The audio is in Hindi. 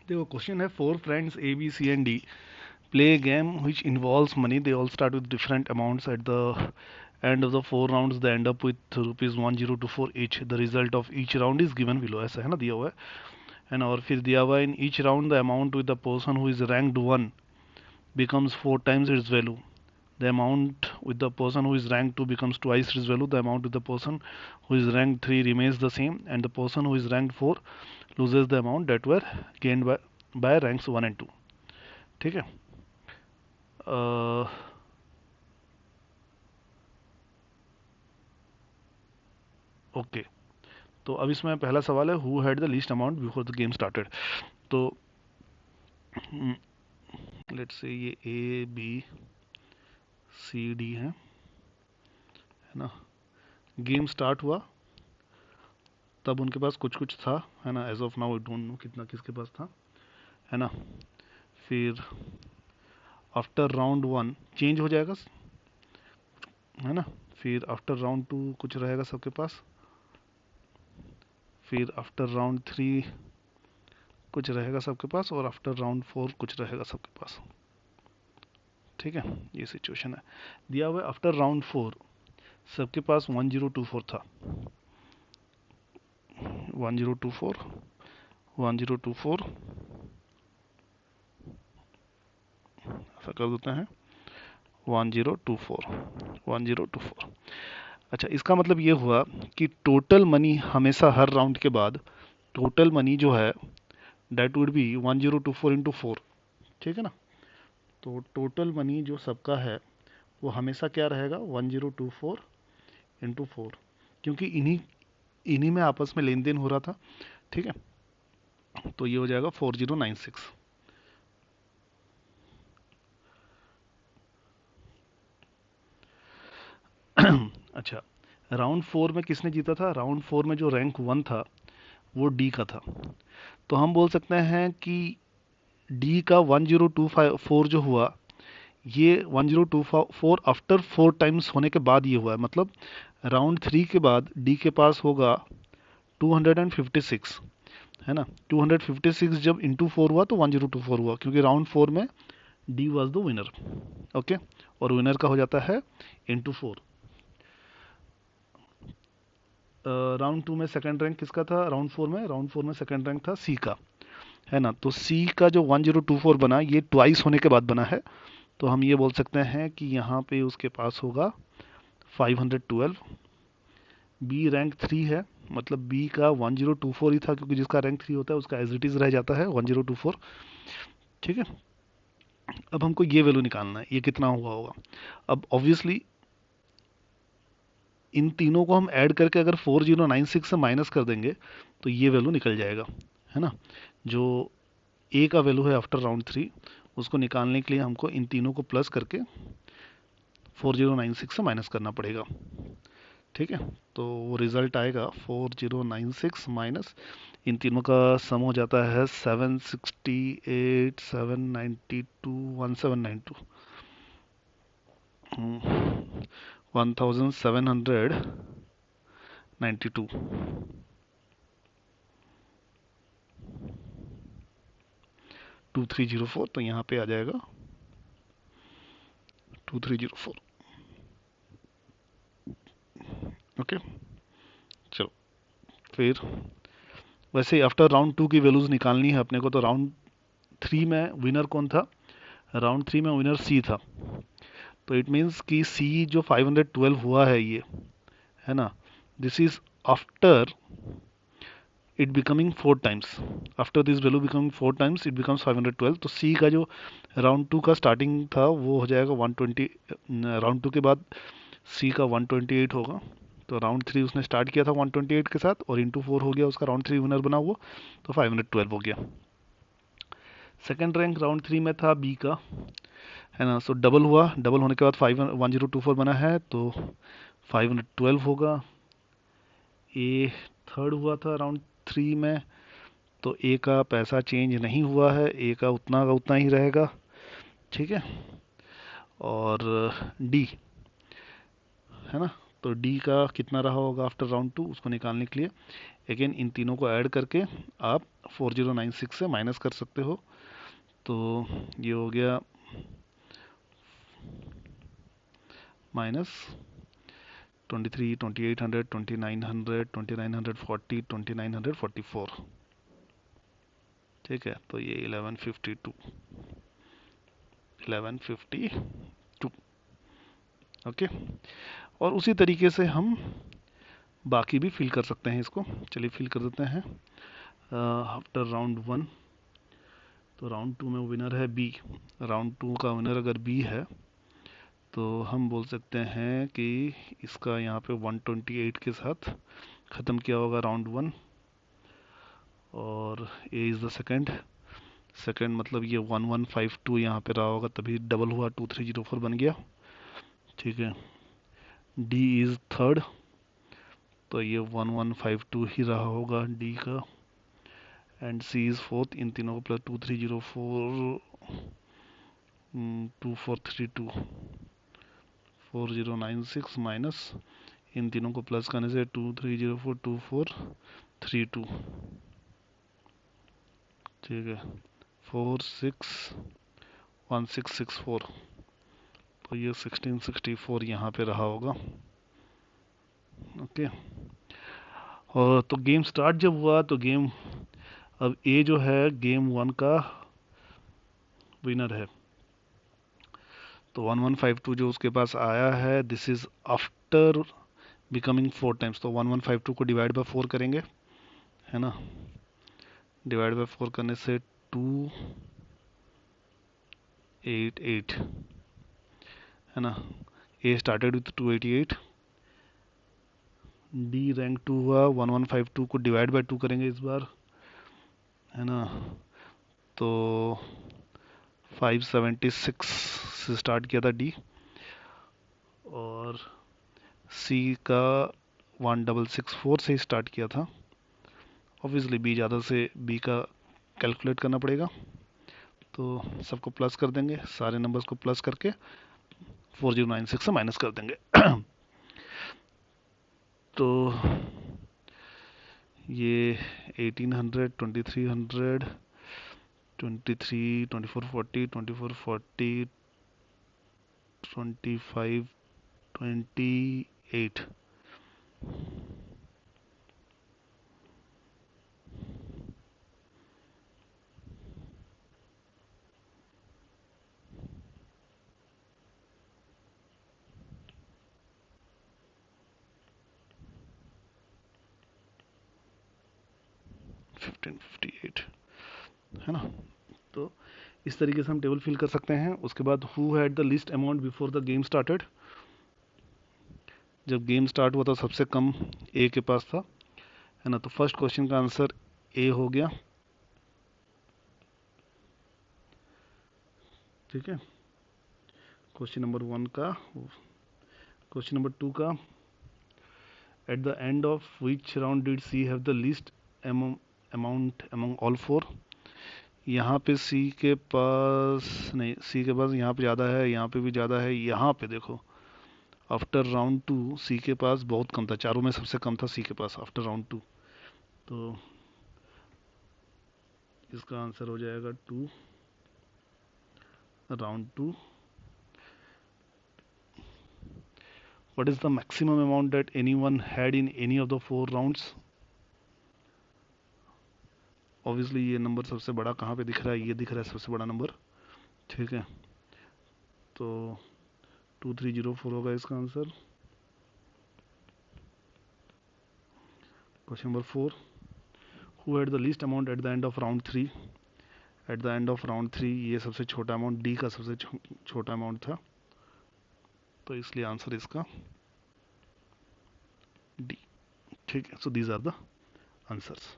देखो क्वेश्चन है, four friends A B C and D play a game which involves money. They all start with different amounts. At the end of the four rounds they end up with rupees 1024 each. The result of each round is given below. ऐसा है ना, दिया हुआ है ना। और फिर दिया हुआ है, in each round the amount with the person who is ranked 1 becomes 4 times its value. The amount with the person who is ranked 2 becomes twice its value. The amount with the person who is ranked 3 remains the same, and the person who is ranked 4 loses the amount that were gained by ranks 1 and 2. ठीक है। ओके, तो अब इसमें पहला सवाल है, who had the least amount before the game started. तो लेट्स से ये ए बी सी डी है ना। गेम स्टार्ट हुआ तब उनके पास कुछ कुछ था, है ना। As of now I don't know कितना किसके पास था, है ना। फिर आफ्टर राउंड 1 चेंज हो जाएगा, है ना। फिर आफ्टर राउंड 2 कुछ रहेगा सबके पास। फिर आफ्टर राउंड 3 कुछ रहेगा सबके पास, और आफ्टर राउंड 4 कुछ रहेगा सबके पास। ठीक है, ये सिचुएशन है। दिया हुआ है आफ्टर राउंड 4 सबके पास 1024 था। 1024 1024 ऐसा कर देते हैं, 1024 1024। अच्छा, इसका मतलब ये हुआ कि टोटल मनी हमेशा हर राउंड के बाद टोटल मनी जो है डेट वुड बी 1024 इंटू 4। ठीक है ना। तो टोटल मनी जो सबका है वो हमेशा क्या रहेगा, 1024 इंटू 4, क्योंकि इन्हीं इन्हीं में आपस में लेन देन हो रहा था। ठीक है, तो ये हो जाएगा 4096। अच्छा, राउंड 4 में किसने जीता था? राउंड 4 में जो रैंक 1 था वो डी का था। तो हम बोल सकते हैं कि डी का 1024 जो हुआ, ये 1024 आफ्टर 4 टाइम्स होने के बाद ये हुआ है। मतलब राउंड 3 के बाद डी के पास होगा 256, है ना। 256 जब इंटू 4 हुआ तो 1024 हुआ, क्योंकि राउंड 4 में D was the winner. Okay, और विनर का हो जाता है इंटू 4। राउंड 2 में सेकंड रैंक किसका था? राउंड 4 में सेकंड रैंक था सी का, है ना। तो सी का जो 1024 बना, ये ट्वाइस होने के बाद बना है। तो हम ये बोल सकते हैं कि यहाँ पे उसके पास होगा 512। बी रैंक 3 है, मतलब बी का 1024 ही था, क्योंकि जिसका रैंक 3 होता है उसका एज इट इज रह जाता है 1024। ठीक है, अब हमको ये वैल्यू निकालना है, ये कितना हुआ होगा। अब ऑब्वियसली इन तीनों को हम ऐड करके अगर 4096 से माइनस कर देंगे तो ये वैल्यू निकल जाएगा, है ना। जो ए का वैल्यू है आफ्टर राउंड 3, उसको निकालने के लिए हमको इन तीनों को प्लस करके 4096 से माइनस करना पड़ेगा। ठीक है, तो वो रिजल्ट आएगा 4096 माइनस, इन तीनों का सम हो जाता है 768 792 1792, 1792। 2304, तो यहाँ पे आ जाएगा 2304। ओके, चलो फिर वैसे आफ्टर राउंड 2 की वैल्यूज निकालनी है अपने को। तो राउंड 3 में विनर कौन था? राउंड 3 में विनर सी था। तो इट मीन्स कि सी जो 512 हुआ है ये, है ना, this is after it becoming 4 times. After this value becoming 4 times it becomes 512। तो सी का जो राउंड 2 का स्टार्टिंग था वो हो जाएगा 120। राउंड 2 के बाद सी का 128 होगा। तो राउंड 3 उसने स्टार्ट किया था 128 के साथ, और इंटू 4 हो गया, उसका राउंड 3 विनर बना हुआ, तो 512 हो गया। सेकेंड रैंक राउंड 3 में था बी का, है ना। सो डबल हुआ, डबल होने के बाद 1024 बना है, तो 512 होगा। ए थर्ड हुआ था राउंड 3 में, तो ए का पैसा चेंज नहीं हुआ है, ए का उतना ही रहेगा। ठीक है, और डी, है ना, तो डी का कितना रहा होगा आफ्टर राउंड 2, उसको निकालने के लिए अगेन इन तीनों को ऐड करके आप 4096 से माइनस कर सकते हो। तो ये हो गया माइनस 23, 2800, 2900, 2940, 2944। ठीक है, तो ये 1152 ओके। और उसी तरीके से हम बाकी भी फिल कर सकते हैं इसको। चलिए फिल कर देते हैं। आफ्टर राउंड 1, तो राउंड 2 में विनर है बी। राउंड 2 का विनर अगर बी है तो हम बोल सकते हैं कि इसका यहाँ पे 128 के साथ ख़त्म किया होगा राउंड 1। और ए इज़ द सेकंड मतलब ये 1152 यहाँ पे रहा होगा, तभी डबल हुआ 2304 बन गया। ठीक है, डी इज़ थर्ड, तो ये 1152 ही रहा होगा डी का। एंड सी इज़ फोर्थ, इन तीनों को प्लस 2304 2432 4096 माइनस इन तीनों को प्लस करने से 2304 2432। ठीक है, 461664, तो ये 1664 यहाँ पे रहा होगा। ओके। और तो गेम स्टार्ट जब हुआ तो गेम, अब ए जो है गेम 1 का विनर है, तो 1152 जो उसके पास आया है, this is after becoming 4 times. तो 1152 को डिवाइड बाय 4 करेंगे, है ना। डिवाइड बाय 4 करने से 288, है ना। ए स्टार्टेड विथ 288, डी रैंक 2 हुआ। 1152 को डिवाइड बाय 2 करेंगे इस बार, है ना। तो 576 से स्टार्ट किया था डी, और सी का 1664 से ही स्टार्ट किया था। ऑब्वियसली बी ज़्यादा से बी का कैलकुलेट करना पड़ेगा, तो सबको प्लस कर देंगे, सारे नंबर्स को प्लस करके 4096 से माइनस कर देंगे। तो ये 1800, 2300, 23, 2440, 2440, 25, 28, 1558, है ना। तो इस तरीके से हम टेबल फिल कर सकते हैं। उसके बाद who had the least amount before the game started, जब गेम स्टार्ट हुआ था सबसे कम ए के पास था, है ना। तो फर्स्ट क्वेश्चन का आंसर ए हो गया। ठीक है, क्वेश्चन नंबर 1 का। क्वेश्चन नंबर 2 का, at the end of which round did she have the least amount among all 4। यहाँ पे सी के पास नहीं, सी के पास यहाँ पे ज़्यादा है, यहाँ पे भी ज़्यादा है, यहाँ पे देखो आफ्टर राउंड 2 सी के पास बहुत कम था, चारों में सबसे कम था सी के पास आफ्टर राउंड 2। तो इसका आंसर हो जाएगा 2 round 2। What is the maximum amount that anyone had in any of the 4 rounds? Obviously ये नंबर सबसे बड़ा कहाँ पे दिख रहा है, ये दिख रहा है सबसे बड़ा नंबर। ठीक है, तो 2304 होगा इसका answer. Question number 4, who had the least amount at the end of round 3। Eight the end of round 3 ये सबसे छोटा अमाउंट, डी का सबसे छोटा अमाउंट था, तो इसलिए आंसर इसका डी। ठीक है, so these are the answers.